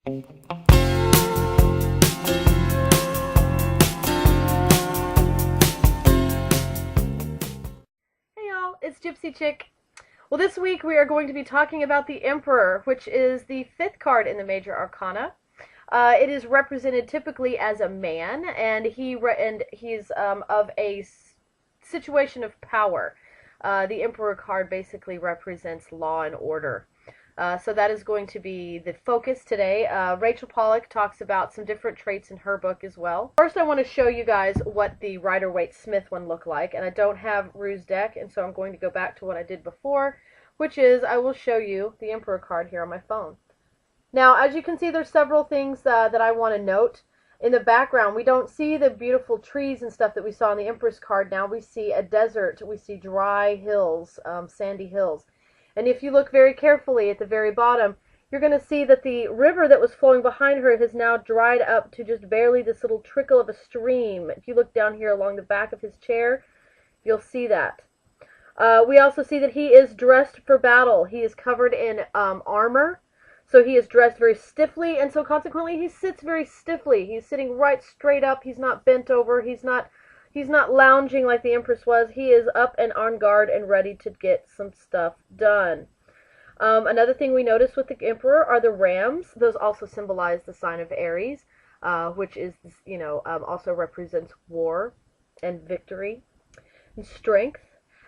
It's Gypsy Chick. Well, this week we are going to be talking about the Emperor, which is the 5th card in the Major Arcana. It is represented typically as a man, and he's of a situation of power. The Emperor card basically represents law and order. So that is going to be the focus today. Rachel Pollack talks about some different traits in her book as well. First, I want to show you guys what the Rider-Waite-Smith one looked like, and I don't have Rue's deck, and so I'm going to go back to what I did before, which is I will show you the Emperor card here on my phone. Now, as you can see, there's several things that I want to note. In the background, we don't see the beautiful trees and stuff that we saw on the Empress card. Now we see a desert, we see dry hills, sandy hills. And if you look very carefully at the very bottom, you're going to see that the river that was flowing behind her has now dried up to just barely this little trickle of a stream. If you look down here along the back of his chair, you'll see that. We also see that he is dressed for battle. He is covered in armor, so he is dressed very stiffly, and so consequently he sits very stiffly. He's sitting right straight up. He's not bent over. He's not lounging like the Empress was. He is up and on guard and ready to get some stuff done. Another thing we notice with the Emperor are the rams. Those also symbolize the sign of Aries, which is, also represents war and victory and strength.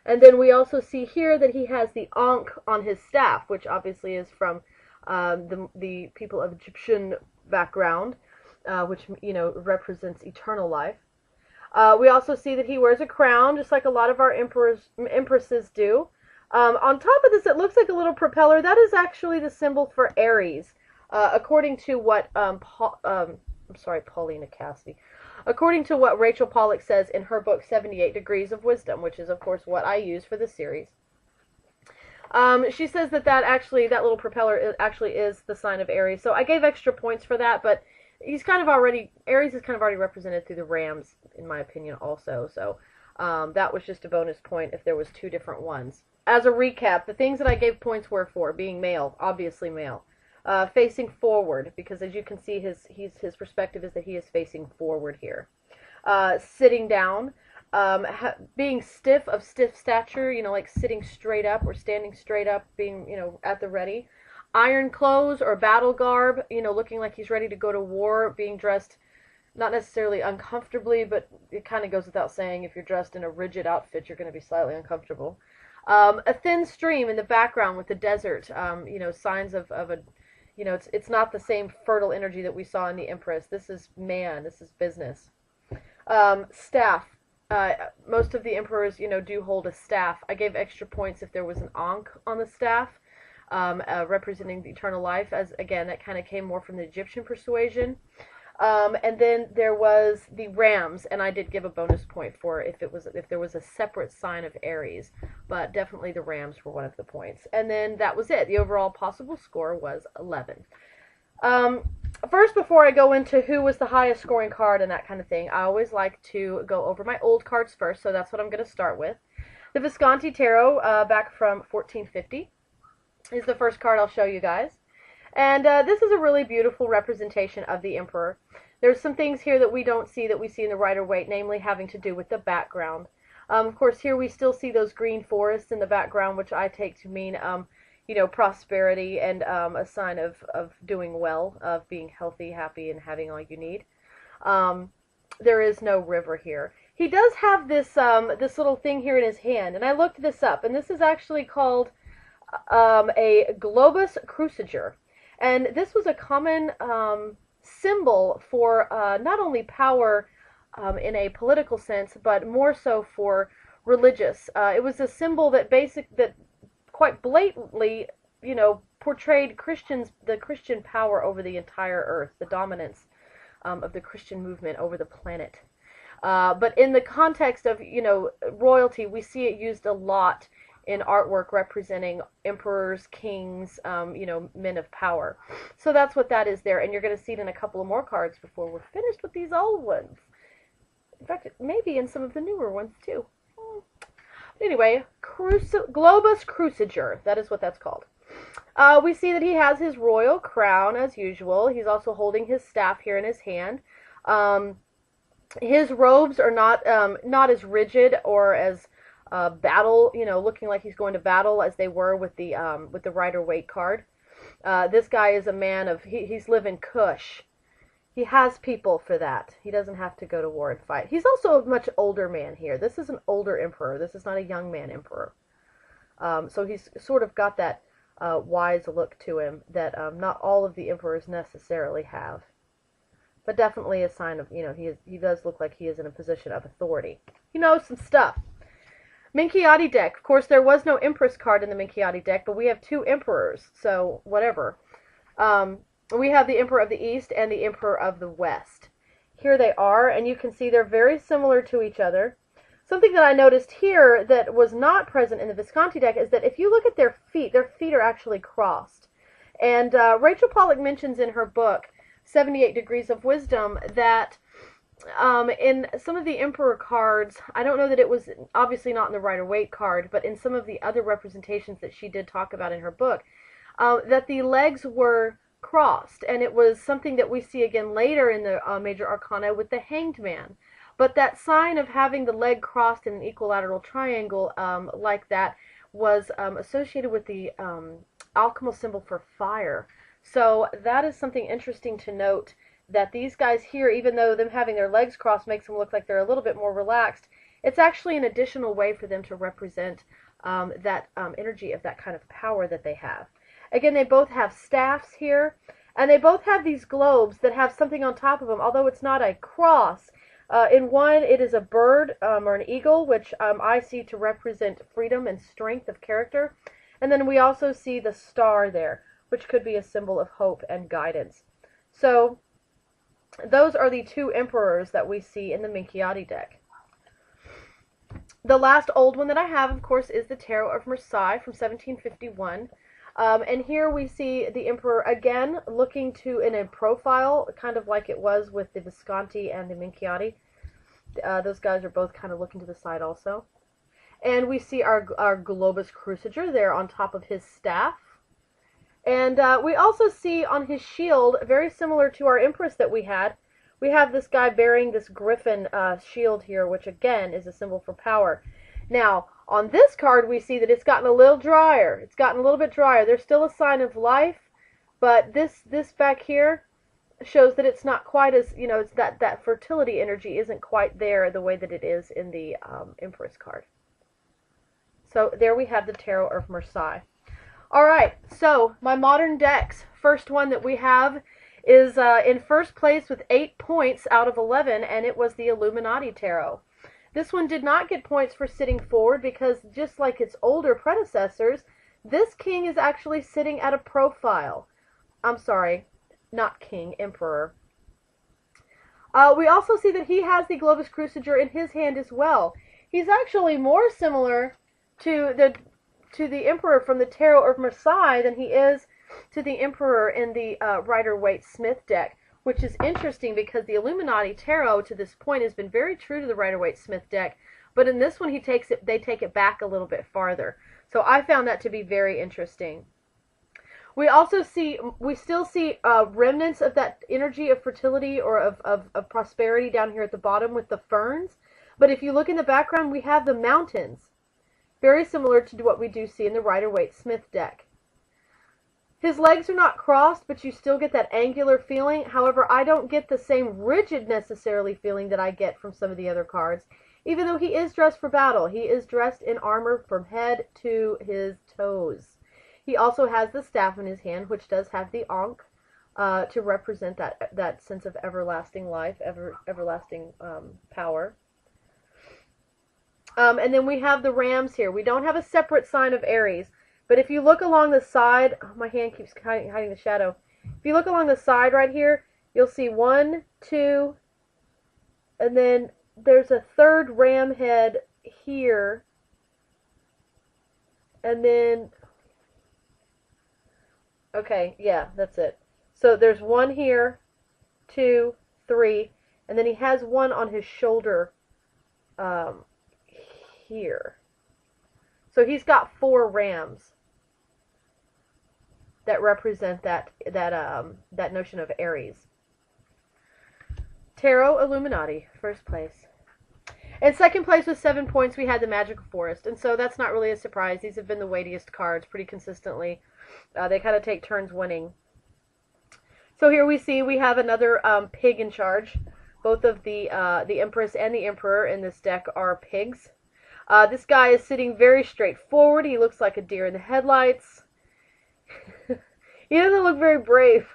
And then we also see here that he has the Ankh on his staff, which obviously is from the people of Egyptian background, which, represents eternal life. We also see that he wears a crown, just like a lot of our empresses do. On top of this, it looks like a little propeller. That is actually the symbol for Aries, according to what Paulina Cassidy. According to what Rachel Pollack says in her book 78 Degrees of Wisdom, which is of course what I use for this series. She says that little propeller actually is the sign of Aries. So I gave extra points for that, but Aries is kind of already represented through the rams, in my opinion, also. So that was just a bonus point if there was 2 different ones. As a recap, the things that I gave points were for being male, obviously male, facing forward, because as you can see, his perspective is that he is facing forward here. Sitting down, being stiff, of stiff stature, like sitting straight up or standing straight up, being, at the ready. Iron clothes or battle garb, looking like he's ready to go to war, being dressed not necessarily uncomfortably, but it kind of goes without saying, if you're dressed in a rigid outfit, you're going to be slightly uncomfortable. A thin stream in the background with the desert, signs of a, it's not the same fertile energy that we saw in the Empress. This is man, this is business. Staff. Most of the emperors, do hold a staff. I gave extra points if there was an Ankh on the staff, representing the eternal life, as again, that kind of came more from the Egyptian persuasion. And then there was the rams, and I did give a bonus point for if there was a separate sign of Aries, but definitely the rams were one of the points. And then that was it. The overall possible score was 11. First, before I go into who was the highest scoring card and that kind of thing, I always like to go over my old cards first, so that's what I'm going to start with. The Visconti Tarot, back from 1450, is the first card I'll show you guys. And this is a really beautiful representation of the Emperor. There's some things here that we don't see that we see in the Rider-Waite, namely having to do with the background. Of course, here we still see those green forests in the background, which I take to mean, prosperity and a sign of doing well, of being healthy, happy, and having all you need. There is no river here. He does have this this little thing here in his hand, and I looked this up, and this is actually called a globus cruciger. And this was a common symbol for not only power in a political sense, but more so for religious. It was a symbol that quite blatantly, portrayed the Christian power over the entire earth, the dominance of the Christian movement over the planet. But in the context of, royalty, we see it used a lot in artwork representing emperors, kings, men of power. So that's what that is there, and you're going to see it in a couple of more cards before we're finished with these old ones. In fact, maybe in some of the newer ones too. Anyway, globus cruciger, that is what that's called. We see that he has his royal crown as usual. He's also holding his staff here in his hand. His robes are not as rigid or as battle, looking like he's going to battle as they were with the Rider Waite card. This guy is a man of he's living cush. He has people for that. He doesn't have to go to war and fight. He's also a much older man here. This is an older emperor. This is not a young man emperor. So he's sort of got that wise look to him that not all of the emperors necessarily have. But definitely a sign of, he does look like he is in a position of authority. He knows some stuff. Minchiati deck. Of course, there was no Empress card in the Minchiati deck, but we have two emperors, so whatever. We have the Emperor of the East and the Emperor of the West. Here they are, and you can see they're very similar to each other. Something that I noticed here that was not present in the Visconti deck is that if you look at their feet are actually crossed. And Rachel Pollack mentions in her book, 78 Degrees of Wisdom, that in some of the Emperor cards, I don't know that it was obviously not in the Rider Waite card, but in some of the other representations that she did talk about in her book, that the legs were crossed, and it was something that we see again later in the Major Arcana with the Hanged Man. But that sign of having the leg crossed in an equilateral triangle like that was associated with the alchemical symbol for fire. So that is something interesting to note, that these guys here, even though them having their legs crossed makes them look like they're a little bit more relaxed, it's actually an additional way for them to represent that energy of that kind of power that they have. Again, they both have staffs here, and they both have these globes that have something on top of them, although it's not a cross. In one, it is a bird or an eagle, which I see to represent freedom and strength of character. And then we also see the star there, which could be a symbol of hope and guidance. So those are the two emperors that we see in the Minchiati deck. The last old one that I have, of course, is the Tarot of Marseille from 1751. And here we see the emperor again looking to in a profile, kind of like it was with the Visconti and the Minchiati. Those guys are both kind of looking to the side also. And we see our Globus Cruciger there on top of his staff. And we also see on his shield, very similar to our Empress that we had, we have this guy bearing this griffin shield here, which again is a symbol for power. Now, on this card, we see that it's gotten a little drier. It's gotten a little bit drier. There's still a sign of life, but this back here shows that it's not quite as, it's that fertility energy isn't quite there the way that it is in the Empress card. So there we have the Tarot of Marseille. All right, so my modern decks. First one that we have is in first place with 8 points out of 11, and it was the Illuminati Tarot. This one did not get points for sitting forward because, just like its older predecessors, this king is actually sitting at a profile. I'm sorry, not king, emperor. We also see that he has the Globus Cruciger in his hand as well. He's actually more similar to the emperor from the Tarot of Marseille than he is to the emperor in the Rider Waite Smith deck, which is interesting because the Illuminati Tarot to this point has been very true to the Rider Waite Smith deck, but in this one they take it back a little bit farther. So I found that to be very interesting. We still see remnants of that energy of fertility or of prosperity down here at the bottom with the ferns. But if you look in the background, we have the mountains. Very similar to what we do see in the Rider Waite Smith deck. His legs are not crossed, but you still get that angular feeling. However, I don't get the same rigid necessarily feeling that I get from some of the other cards. Even though he is dressed for battle, he is dressed in armor from head to his toes. He also has the staff in his hand, which does have the Ankh to represent that sense of everlasting life, everlasting power. And then we have the rams here. We don't have a separate sign of Aries, but if you look along the side, oh, my hand keeps hiding the shadow. If you look along the side right here, you'll see 1, 2, and then there's a third ram head here, and then, okay, yeah, that's it. So there's 1 here, 2, 3, and then he has 1 on his shoulder here. So he's got 4 rams. that represent that notion of Aries. Tarot Illuminati, first place. In second place with 7 points, we had the Magical Forest, and so that's not really a surprise. These have been the weightiest cards pretty consistently. They kind of take turns winning. So here we have another pig in charge. Both of the Empress and the Emperor in this deck are pigs. This guy is sitting very straightforward. He looks like a deer in the headlights. He doesn't look very brave.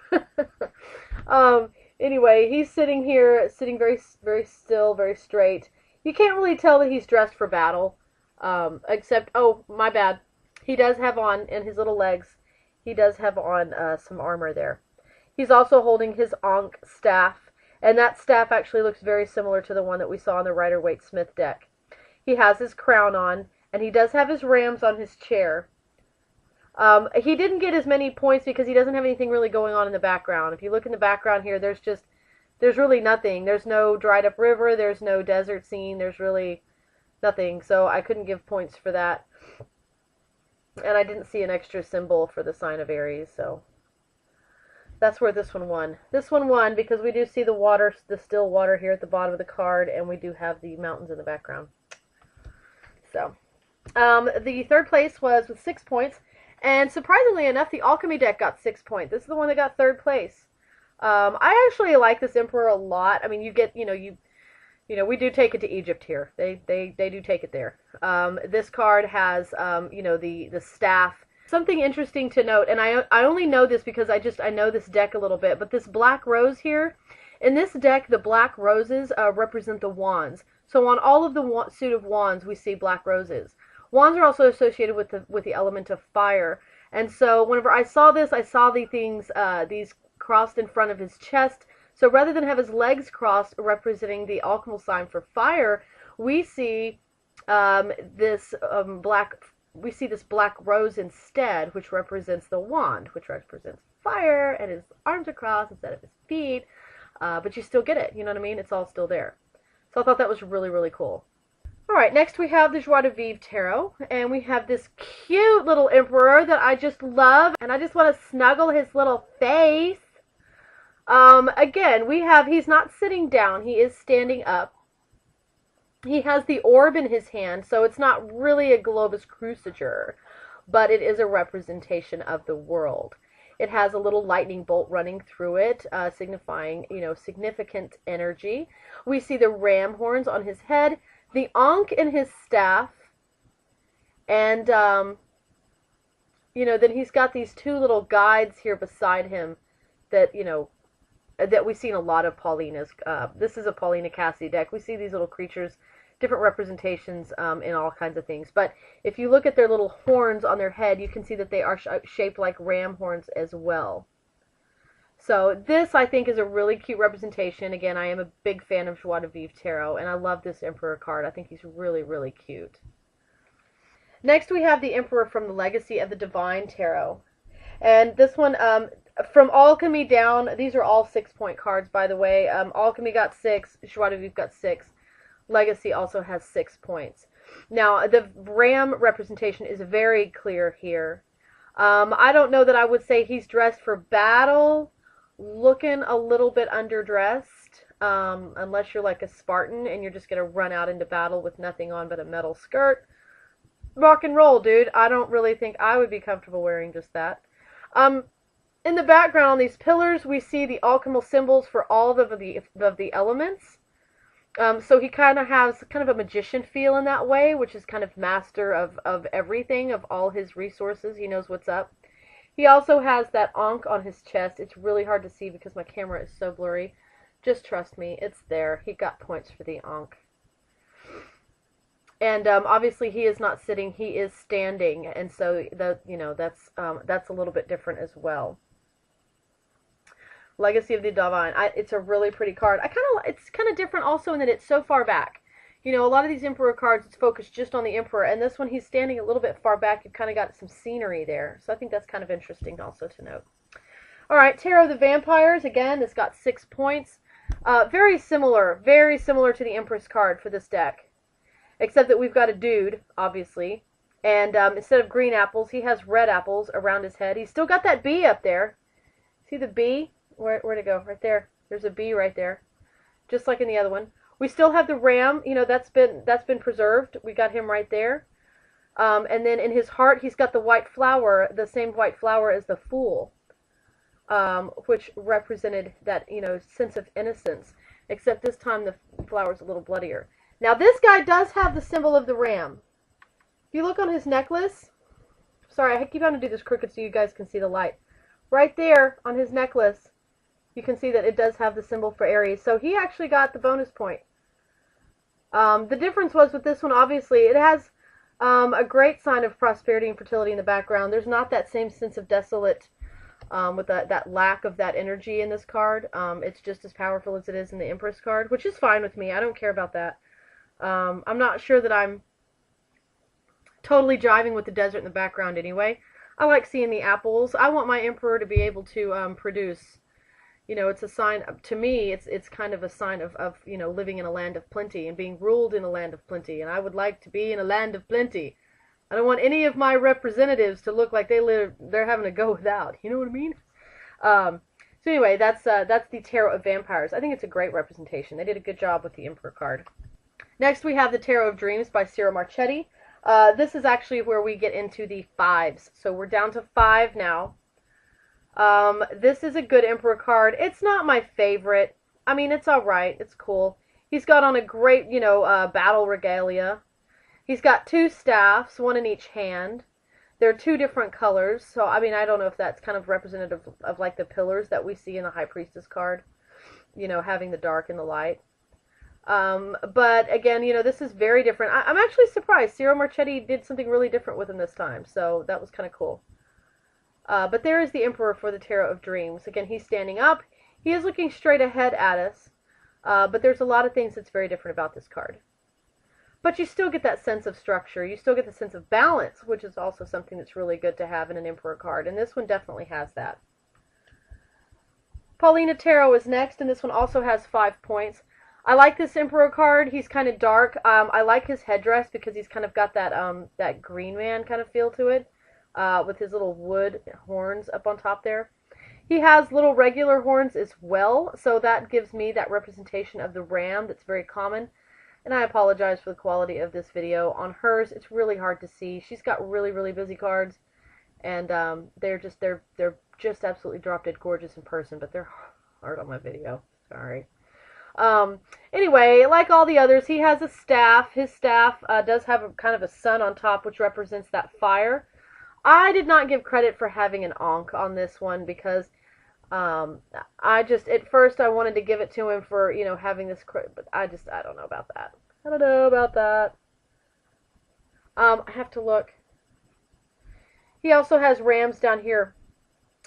Anyway, he's sitting here, sitting very, very still, very straight. You can't really tell that he's dressed for battle, except, oh, my bad. He does have on, in his little legs, he does have on some armor there. He's also holding his Ankh staff, and that staff actually looks very similar to the one that we saw in the Rider-Waite-Smith deck. He has his crown on, and he does have his rams on his chair. He didn't get as many points because he doesn't have anything really going on in the background. If you look in the background here, there's really nothing. There's no dried up river, there's no desert scene, there's really nothing. So I couldn't give points for that. And I didn't see an extra symbol for the sign of Aries, so that's where this one won. This one won because we do see the water, the still water here at the bottom of the card, and we do have the mountains in the background. So, the third place was with 6 points, and surprisingly enough, the Alchemy deck got 6 points. This is the one that got third place. I actually like this Emperor a lot. I mean, you get, we do take it to Egypt here. They do take it there. This card has, the staff. Something interesting to note, and I only know this because I know this deck a little bit, but this black rose here, in this deck, the black roses represent the wands. So on all of the suit of wands, we see black roses. Wands are also associated with the element of fire, and so whenever I saw this, I saw these crossed in front of his chest. So rather than have his legs crossed, representing the alchemical sign for fire, we see this black rose instead, which represents the wand, which represents fire, and his arms are crossed instead of his feet. But you still get it, you know what I mean? It's all still there. So I thought that was really, really cool. Alright, next we have the Joie de Vivre Tarot, and we have this cute little Emperor that I just love, and I just want to snuggle his little face. Again, he's not sitting down, he is standing up. He has the orb in his hand, so it's not really a globus cruciger, but it is a representation of the world. It has a little lightning bolt running through it, signifying, significant energy. We see the ram horns on his head, the Ankh in his staff, and, then he's got these two little guides here beside him that, that we see in a lot of Paulina's. This is a Paulina Cassidy deck. We see these little creatures, different representations in all kinds of things. But if you look at their little horns on their head, you can see that they are shaped like ram horns as well. So this, I think, is a really cute representation. Again, I am a big fan of Joie de Vivre Tarot, and I love this Emperor card. I think he's really, really cute. Next, we have the Emperor from the Legacy of the Divine Tarot. And this one, from Alchemy down, these are all 6-point cards, by the way. Alchemy got 6, Joie de Vivre got 6. Legacy also has 6 points. Now, the ram representation is very clear here. I don't know that I would say he's dressed for battle, looking a little bit underdressed, unless you're like a Spartan and you're just going to run out into battle with nothing on but a metal skirt. Rock and roll, dude. I don't really think I would be comfortable wearing just that. In the background on these pillars, we see the alchemical symbols for all of the elements. So he kind of has kind of a magician feel in that way, which is kind of master of everything, of all his resources. He knows what's up. He also has that Ankh on his chest. It's really hard to see because my camera is so blurry. Just trust me, it's there. He got points for the Ankh. And obviously he is not sitting, he is standing, and so that's a little bit different as well. Legacy of the Divine. It's a really pretty card. It's kind of different also in that it's so far back. A lot of these Emperor cards, it's focused just on the Emperor, and this one he's standing a little bit far back. You've kind of got some scenery there, so I think that's kind of interesting also to note. Alright, Tarot of the Vampires. Again, this got 6 points. Very similar to the Empress card for this deck. Except that we've got a dude, obviously. And instead of green apples, he has red apples around his head. He's still got that bee up there. See the bee? Where'd it go? Right there. There's a bee right there. Just like in the other one. We still have the ram. You know, that's been preserved. We got him right there. And then in his heart, he's got the white flower, the same white flower as the Fool, which represented that, you know, sense of innocence. Except this time the flower's a little bloodier. Now this guy does have the symbol of the ram. If you look on his necklace, sorry, I keep on to do this crooked so you guys can see the light. Right there on his necklace, you can see that it does have the symbol for Aries. So he actually got the bonus point. The difference was with this one, obviously, it has a great sign of prosperity and fertility in the background. There's not that same sense of desolate with that lack of that energy in this card. It's just as powerful as it is in the Empress card, which is fine with me. I don't care about that. I'm not sure that I'm totally jiving with the desert in the background anyway. I like seeing the apples. I want my emperor to be able to produce. You know, it's a sign, to me, it's kind of a sign of, you know, living in a land of plenty and being ruled in a land of plenty. And I would like to be in a land of plenty. I don't want any of my representatives to look like they're having to go without. You know what I mean? So anyway, that's the Tarot of Vampires. I think it's a great representation. They did a good job with the Emperor card. Next, we have the Tarot of Dreams by Ciro Marchetti. This is actually where we get into the fives. So we're down to 5 now. This is a good Emperor card. It's not my favorite. I mean, it's alright. It's cool. He's got on a great, you know, battle regalia. He's got 2 staffs, 1 in each hand. They're 2 different colors. So, I mean, I don't know if that's kind of representative of like the pillars that we see in the High Priestess card. You know, having the dark and the light. But again, you know, this is very different. I'm actually surprised. Ciro Marchetti did something really different with him this time. So that was kind of cool. But there is the Emperor for the Tarot of Dreams. Again, he's standing up. He is looking straight ahead at us. But there's a lot of things that's very different about this card. But you still get that sense of structure. You still get the sense of balance, which is also something that's really good to have in an Emperor card. And this one definitely has that. Paulina Tarot is next, and this one also has 5 points. I like this Emperor card. He's kind of dark. I like his headdress because he's kind of got that that Green Man kind of feel to it. With his little wood horns up on top there. He has little regular horns as well, so that gives me that representation of the ram that's very common. And I apologize for the quality of this video. On hers, it's really hard to see. She's got really, really busy cards, and they're just absolutely drop dead gorgeous in person, but they're hard on my video. Sorry. Anyway, like all the others, he has a staff. His staff does have a kind of a sun on top, which represents that fire. I did not give credit for having an Ankh on this one because at first I wanted to give it to him for, you know, having this, but I don't know about that. I don't know about that. I have to look. He also has rams down here.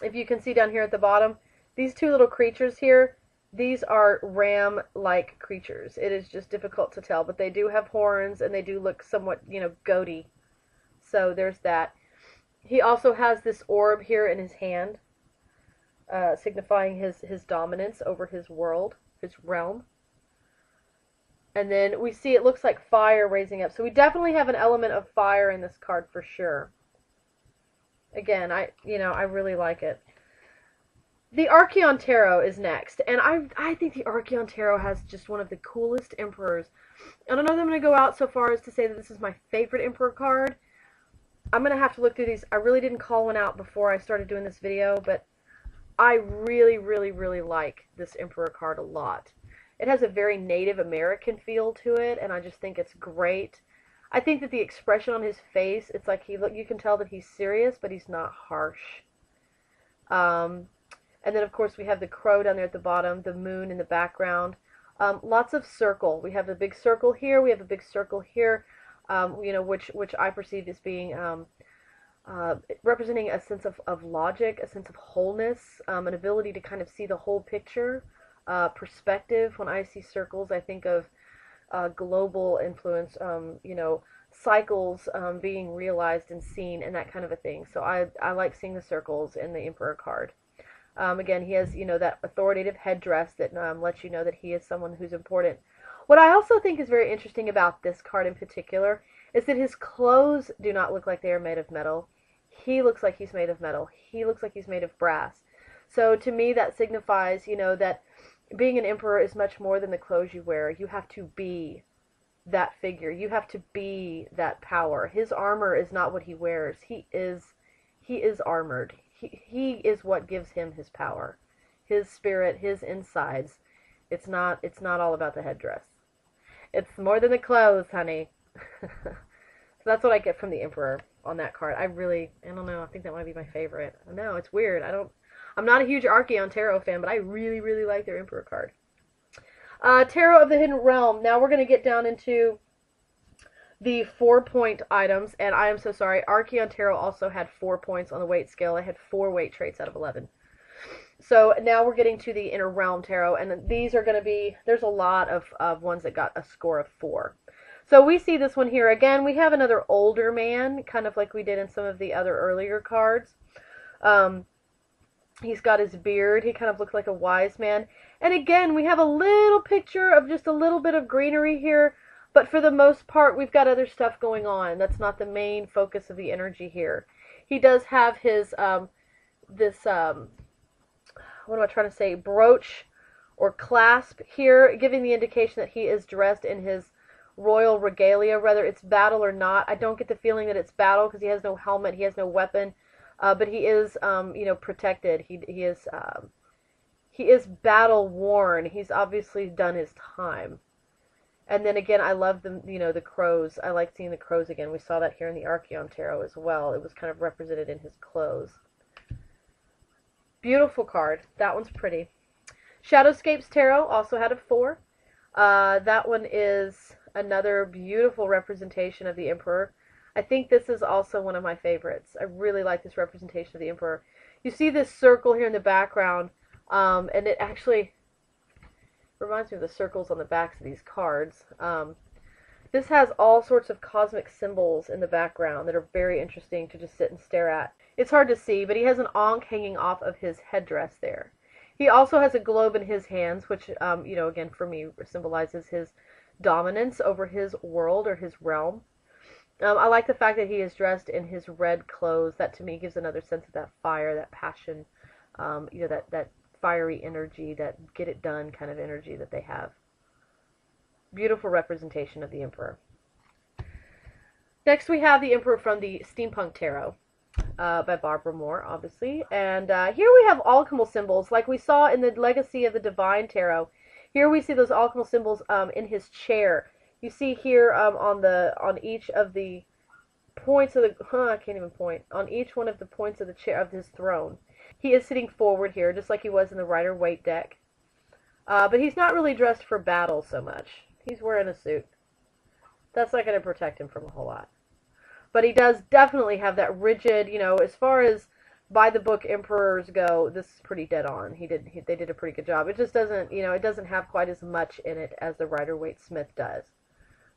If you can see down here at the bottom, these 2 little creatures here, these are ram-like creatures. It is just difficult to tell, but they do have horns and they do look somewhat, you know, goaty. So there's that. He also has this orb here in his hand, signifying his dominance over his world, his realm. And then we see it looks like fire raising up. So we definitely have an element of fire in this card for sure. Again, I really like it. The Archaeon Tarot is next, and I think the Archaeon Tarot has just one of the coolest emperors. I don't know that I'm going to go out so far as to say that this is my favorite emperor card. I'm going to have to look through these. I really didn't call one out before I started doing this video, but I really, really, really like this Emperor card a lot. It has a very Native American feel to it, and I just think it's great. I think that the expression on his face, it's like you can tell that he's serious, but he's not harsh. And then, of course, we have the crow down there at the bottom, the moon in the background. Lots of circle. We have a big circle here. We have a big circle here. You know, which I perceive as being representing a sense of logic, a sense of wholeness, an ability to kind of see the whole picture, perspective. When I see circles, I think of global influence, you know, cycles being realized and seen, and that kind of a thing. So I like seeing the circles in the Emperor card. Again, he has, you know, that authoritative headdress that lets you know that he is someone who's important. What I also think is very interesting about this card in particular is that his clothes do not look like they are made of metal. He looks like he's made of metal. He looks like he's made of brass. So to me, that signifies, that being an emperor is much more than the clothes you wear. You have to be that figure. You have to be that power. His armor is not what he wears. He is armored. He is what gives him his power. His spirit, his insides. It's not all about the headdress. It's more than the clothes, honey. So that's what I get from the Emperor on that card. I don't know, I think that might be my favorite. I know, it's weird. I'm not a huge Archaeon Tarot fan, but I really, really like their Emperor card. Tarot of the Hidden Realm. Now we're going to get down into the 4-point items, and I am so sorry. Archaeon Tarot also had 4 points on the Waite scale. I had 4 Waite traits out of 11. So now we're getting to the Inner Realm Tarot, and these are going to be, there's a lot of ones that got a score of 4. So we see this one here. Again, we have another older man, kind of like we did in some of the other earlier cards. He's got his beard. He kind of looks like a wise man. And again, we have a little picture of just a little bit of greenery here, but for the most part, we've got other stuff going on. That's not the main focus of the energy here. He does have his, what am I trying to say, brooch or clasp here, giving the indication that he is dressed in his royal regalia, whether it's battle or not. I don't get the feeling that it's battle because he has no helmet, he has no weapon, but he is, protected. He is battle worn. He's obviously done his time. And then again, I love the crows. I like seeing the crows again. We saw that here in the Archaeon Tarot as well. It was kind of represented in his clothes. Beautiful card. That one's pretty. Shadowscapes Tarot also had a 4. That one is another beautiful representation of the Emperor. I think this is also one of my favorites. I really like this representation of the Emperor. You see this circle here in the background, and it actually reminds me of the circles on the backs of these cards. This has all sorts of cosmic symbols in the background that are very interesting to just sit and stare at. It's hard to see, but he has an ankh hanging off of his headdress there. He also has a globe in his hands, which, again, for me, symbolizes his dominance over his world or his realm. I like the fact that he is dressed in his red clothes. That, to me, gives another sense of that fire, that passion, that fiery energy, that get-it-done kind of energy that they have. Beautiful representation of the Emperor. Next, we have the Emperor from the Steampunk Tarot. By Barbara Moore, obviously. And here we have alchemical symbols, like we saw in the Legacy of the Divine Tarot. Here we see those alchemical symbols in his chair. You see here on each of the points of the I can't even point on each one of the points of the chair of his throne. He is sitting forward here, just like he was in the Rider-Waite deck. But he's not really dressed for battle so much. He's wearing a suit. That's not going to protect him from a whole lot. But he does definitely have that rigid, as far as by-the-book emperors go, this is pretty dead on. They did a pretty good job. It just doesn't, it doesn't have quite as much in it as the Rider-Waite Smith does.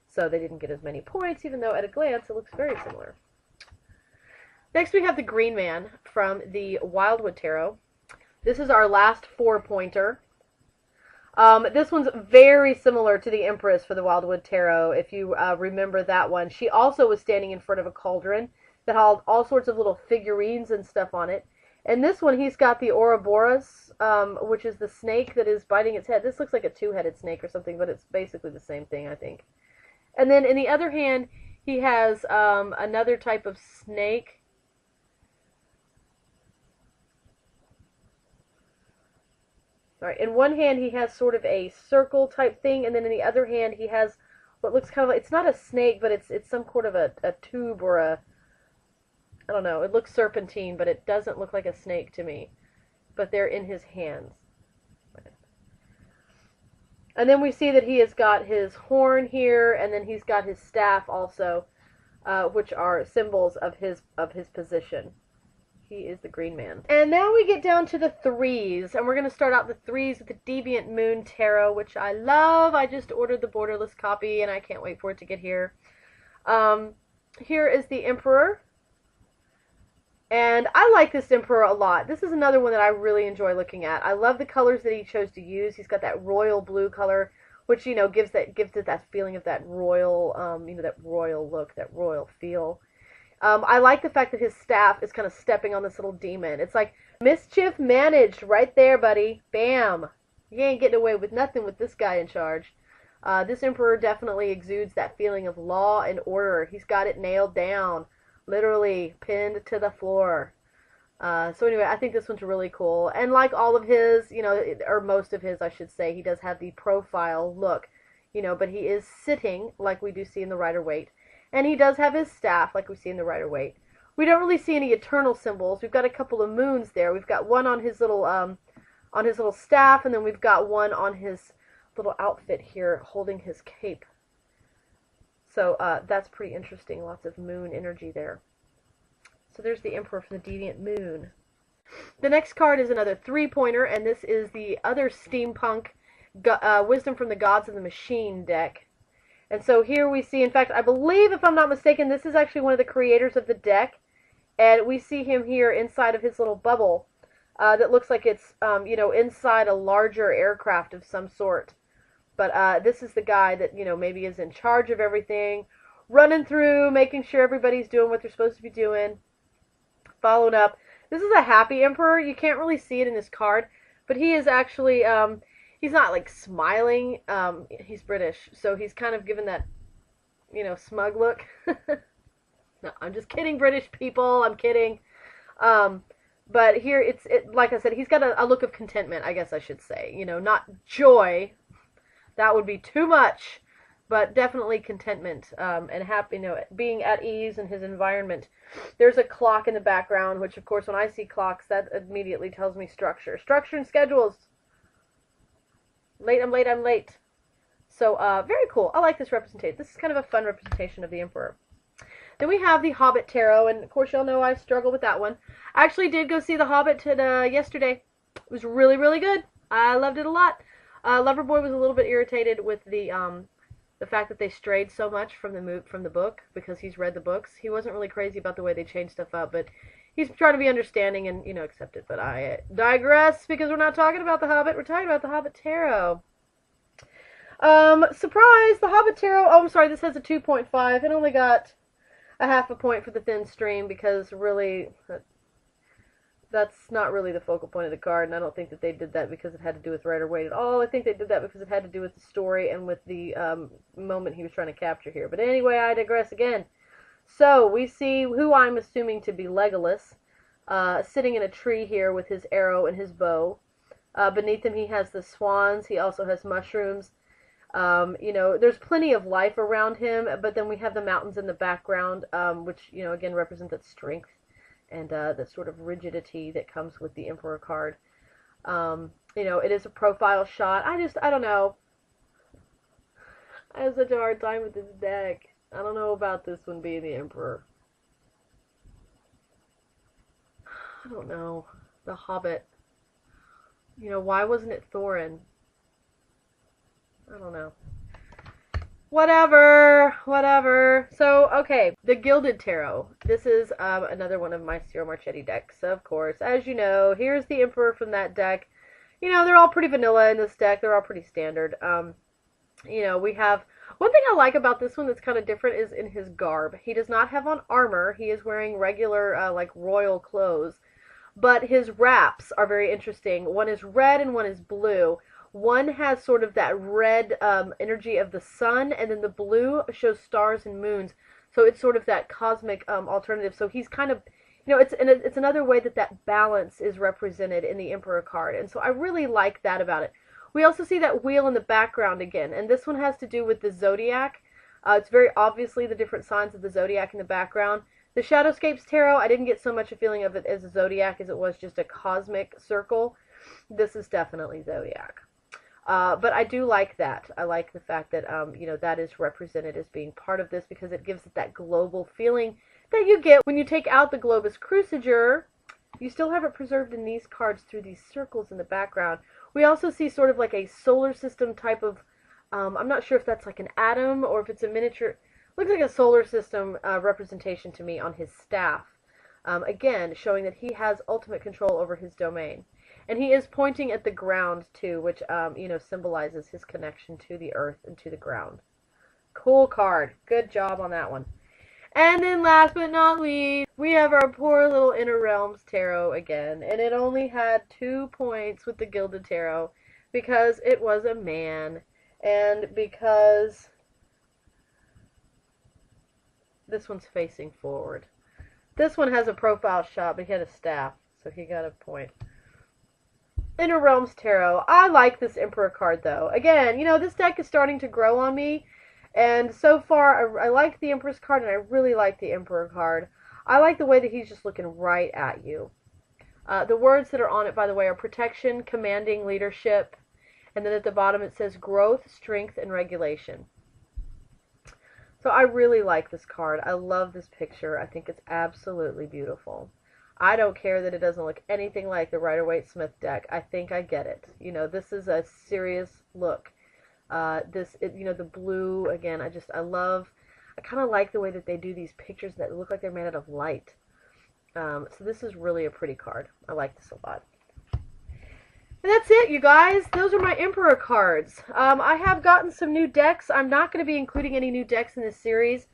So they didn't get as many points, even though at a glance it looks very similar. Next we have the Green Man from the Wildwood Tarot. This is our last 4-pointer. This one's very similar to the Empress for the Wildwood Tarot, if you remember that one. She also was standing in front of a cauldron that had all sorts of little figurines and stuff on it. And this one, he's got the Ouroboros, which is the snake that is biting its head. This looks like a 2-headed snake or something, but it's basically the same thing, I think. And then in the other hand, he has another type of snake. All right, in one hand he has sort of a circle type thing, and then in the other hand he has what looks kind of like, it's not a snake, but it's some sort of a tube or I don't know, it looks serpentine, but it doesn't look like a snake to me. But they're in his hands. And then we see that he has got his horn here, and then he's got his staff also, which are symbols of his position. He is the Green Man. And now we get down to the 3s, and we're going to start out the 3s with the Deviant Moon Tarot, which I love. I just ordered the borderless copy, and I can't wait for it to get here. Here is the Emperor. And I like this Emperor a lot. This is another one that I really enjoy looking at. I love the colors that he chose to use. He's got that royal blue color which, you know, gives it that feeling of that royal, you know, that royal look, that royal feel. I like the fact that his staff is kind of stepping on this little demon. It's like, mischief managed right there, buddy. Bam. You ain't getting away with nothing with this guy in charge. This emperor definitely exudes that feeling of law and order. He's got it nailed down. Literally pinned to the floor. So anyway, I think this one's really cool. And like all of his, you know, or most of his, I should say, he does have the profile look, you know, but he is sitting like we do see in the Rider-Waite. And he does have his staff, like we see in the Rider-Waite. We don't really see any eternal symbols. We've got a couple of moons there. We've got one on his little staff, and then we've got one on his little outfit here, holding his cape. So that's pretty interesting. Lots of moon energy there. So there's the Emperor from the Deviant Moon. The next card is another 3-pointer, and this is the other Steampunk Wisdom from the Gods of the Machine deck. And so here we see, in fact, I believe, if I'm not mistaken, this is actually one of the creators of the deck. And we see him here inside of his little bubble that looks like it's, you know, inside a larger aircraft of some sort. But this is the guy that, you know, maybe is in charge of everything, running through, making sure everybody's doing what they're supposed to be doing, followed up. This is a happy emperor. You can't really see it in this card, but he is actually, he's not like smiling. He's British, so he's kind of given that, you know, smug look. No, I'm just kidding, British people. I'm kidding. But here like I said, he's got a look of contentment, I guess I should say. You know, not joy. That would be too much, but definitely contentment and happy, you know, being at ease in his environment. There's a clock in the background, which, of course, when I see clocks, that immediately tells me structure. Structure and schedules. Late, I'm late, I'm late. So, very cool. I like this representation. This is kind of a fun representation of the Emperor. Then we have the Hobbit Tarot, and, of course, y'all know I struggle with that one. I actually did go see the Hobbit yesterday. It was really, really good. I loved it a lot. Loverboy was a little bit irritated with the fact that they strayed so much from the book, because he's read the books. He wasn't really crazy about the way they changed stuff up, but he's trying to be understanding and, you know, accept it. But I digress, because we're not talking about the Hobbit. We're talking about the Hobbit Tarot. Surprise! The Hobbit Tarot. Oh, I'm sorry. This has a 2.5. It only got a half a point for the thin stream, because really, that's not really the focal point of the card, and I don't think that they did that because it had to do with Rider-Waite at all. I think they did that because it had to do with the story and with the moment he was trying to capture here. But anyway, I digress again. So, we see who I'm assuming to be Legolas, sitting in a tree here with his arrow and his bow. Beneath him he has the swans. He also has mushrooms. You know, there's plenty of life around him, but then we have the mountains in the background, which, you know, again represent that strength and the sort of rigidity that comes with the Emperor card. You know, it is a profile shot. I don't know. I have such a hard time with this deck. I don't know about this one being the Emperor. I don't know. The Hobbit. You know, why wasn't it Thorin? I don't know. Whatever. So, okay, the Gilded Tarot. This is another one of my Ciro Marchetti decks, of course. As you know, here's the Emperor from that deck. You know, they're all pretty vanilla in this deck. They're all pretty standard. You know, we have... One thing I like about this one that's kind of different is in his garb. He does not have on armor. He is wearing regular, like, royal clothes. But his wraps are very interesting. One is red and one is blue. One has sort of that red energy of the sun, and then the blue shows stars and moons. So it's sort of that cosmic alternative. So he's kind of, you know, it's another way that balance is represented in the Emperor card. And so I really like that about it. We also see that wheel in the background again, and this one has to do with the zodiac. It's very obviously the different signs of the zodiac in the background. The Shadowscapes Tarot, I didn't get so much a feeling of it as a zodiac as it was just a cosmic circle. This is definitely zodiac. But I do like that. I like the fact that, you know, that is represented as being part of this, because it gives it that global feeling that you get when you take out the Globus Cruciger. You still have it preserved in these cards through these circles in the background. We also see sort of like a solar system type of, I'm not sure if that's like an atom or if it's a miniature, looks like a solar system representation to me on his staff. Again, showing that he has ultimate control over his domain. And he is pointing at the ground, too, which, you know, symbolizes his connection to the earth and to the ground. Cool card. Good job on that one. And then last but not least, we have our poor little Inner Realms Tarot again. And it only had 2 points with the Gilded Tarot because it was a man. And because this one's facing forward. This one has a profile shot, but he had a staff, so he got a point. Inner Realms Tarot. I like this Emperor card, though. Again, you know, this deck is starting to grow on me. And so far, I like the Empress card, and I really like the Emperor card. I like the way that he's just looking right at you. The words that are on it, by the way, are protection, commanding, leadership. And then at the bottom it says growth, strength, and regulation. So I really like this card. I love this picture. I think it's absolutely beautiful. I don't care that it doesn't look anything like the Rider-Waite-Smith deck. I think I get it. You know, this is a serious look. You know, the blue, again, I kind of like the way that they do these pictures that look like they're made out of light. So this is really a pretty card. I like this a lot. And that's it, you guys. Those are my Emperor cards. I have gotten some new decks. I'm not going to be including any new decks in this series.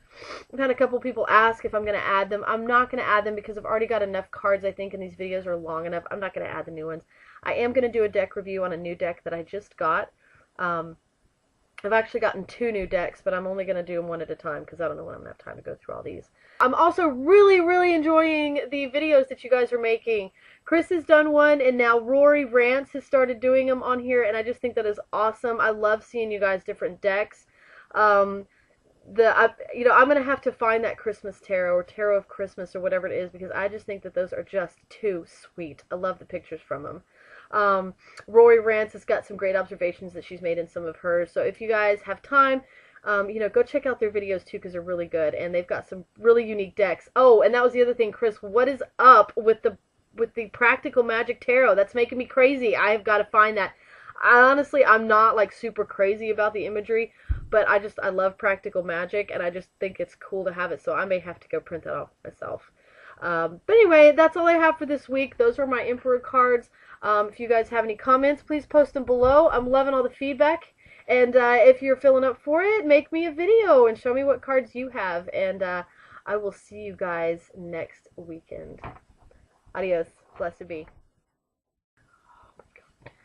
I've had a couple people ask if I'm going to add them. I'm not going to add them because I've already got enough cards, I think, and these videos are long enough. I'm not going to add the new ones. I am going to do a deck review on a new deck that I just got. I've actually gotten 2 new decks, but I'm only going to do them one at a time because I don't know when I'm going to have time to go through all these. I'm also really, really enjoying the videos that you guys are making. Chris has done one, and now Rory Rance has started doing them on here, and I just think that is awesome. I love seeing you guys' different decks. You know, I'm going to have to find that Christmas Tarot or Tarot of Christmas or whatever it is because I just think that those are just too sweet. I love the pictures from them. Rory Rance has got some great observations that she's made in some of hers. So if you guys have time, you know, go check out their videos too because they're really good. And they've got some really unique decks. Oh, and that was the other thing, Chris. What is up with the Practical Magic Tarot? That's making me crazy. I have got to find that. Honestly, I'm not like super crazy about the imagery, but I love Practical Magic, and I just think it's cool to have it. So I may have to go print that off myself. But anyway, that's all I have for this week. Those are my Emperor cards. If you guys have any comments, please post them below. I'm loving all the feedback. And if you're filling up for it, make me a video and show me what cards you have. And I will see you guys next weekend. Adios. Blessed be.